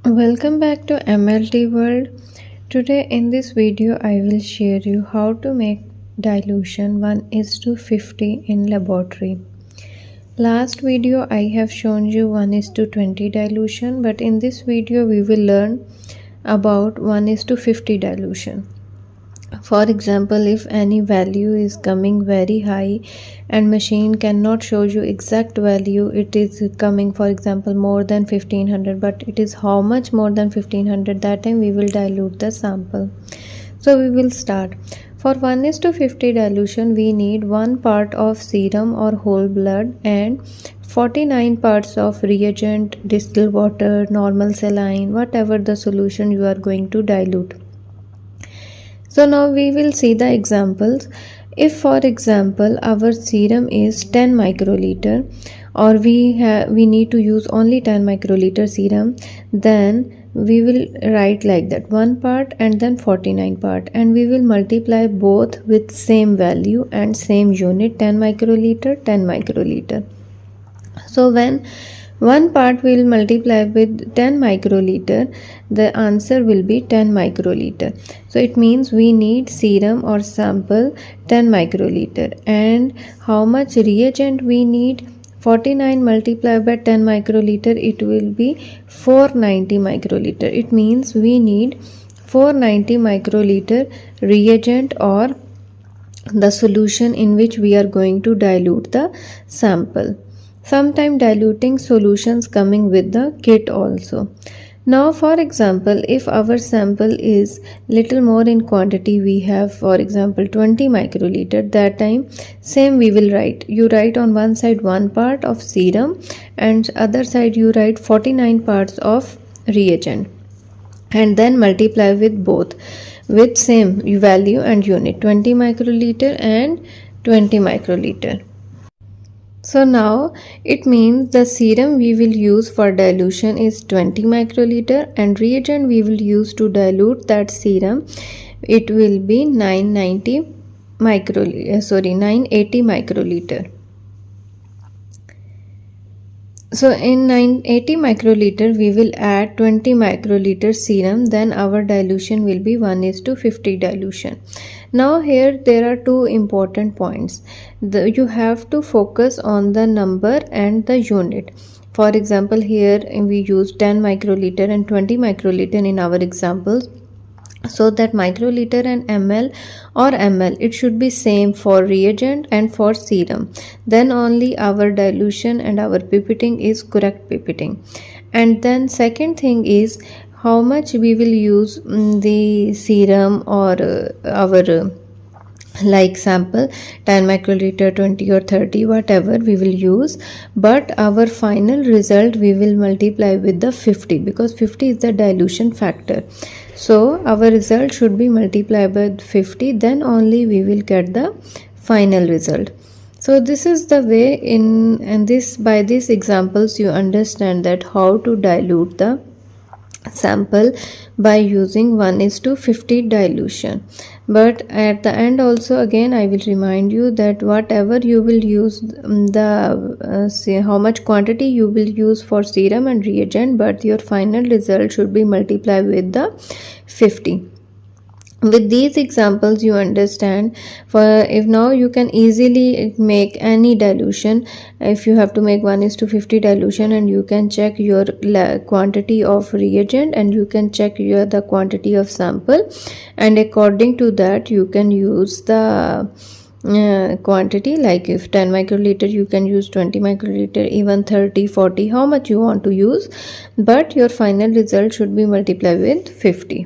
Welcome back to MLT World. Today in this video I will share you how to make dilution 1:50 in laboratory. Last video I have shown you 1:20 dilution, but in this video we will learn about 1:50 dilution. For example, if any value is coming very high and machine cannot show you exact value, it is coming for example more than 1500, but it is how much more than 1500, that time we will dilute the sample. So we will start. For 1:50 dilution we need 1 part of serum or whole blood and 49 parts of reagent, distilled water, normal saline, whatever the solution you are going to dilute. So now we will see the examples. If for example our serum is 10 microliter or we need to use only 10 microliter serum, then we will write like that 1 part and then 49 part, and we will multiply both with same value and same unit, 10 microliter 10 microliter. So when 1 part will multiply with 10 microliter, the answer will be 10 microliter. So it means we need serum or sample 10 microliter. And how much reagent we need? 49 multiplied by 10 microliter, it will be 490 microliter. It means we need 490 microliter reagent or the solution in which we are going to dilute the sample. Sometimes diluting solutions coming with the kit also. Now for example, if our sample is little more in quantity, we have for example 20 microliter, that time same we will write. You write on one side 1 part of serum and other side you write 49 parts of reagent, and then multiply with both with same value and unit, 20 microliter and 20 microliter. So now it means the serum we will use for dilution is 20 microliter and reagent we will use to dilute that serum, it will be 980 microliter. So in 980 microliter we will add 20 microliter serum, then our dilution will be 1:50 dilution. Now here there are two important points. You have to focus on the number and the unit. For example, here we use 10 microliter and 20 microliter in our examples. So that microliter and ml or ml, it should be same for reagent and for serum. Then only our dilution and our pipetting is correct pipetting. And then second thing is how much we will use the serum or our like sample, 10 microliter, 20 or 30, whatever we will use, but our final result we will multiply with the 50 because 50 is the dilution factor. So our result should be multiplied by 50, then only we will get the final result. So this is the way by these examples you understand that how to dilute the sample by using 1:50 dilution. But at the end also again I will remind you that whatever you will use say how much quantity you will use for serum and reagent, but your final result should be multiplied with the 50. With these examples you understand, for if now you can easily make any dilution. If you have to make 1:50 dilution, and you can check your quantity of reagent and you can check the quantity of sample, and according to that you can use the quantity, like if 10 microliter you can use 20 microliter, even 30, 40, how much you want to use, but your final result should be multiplied with 50.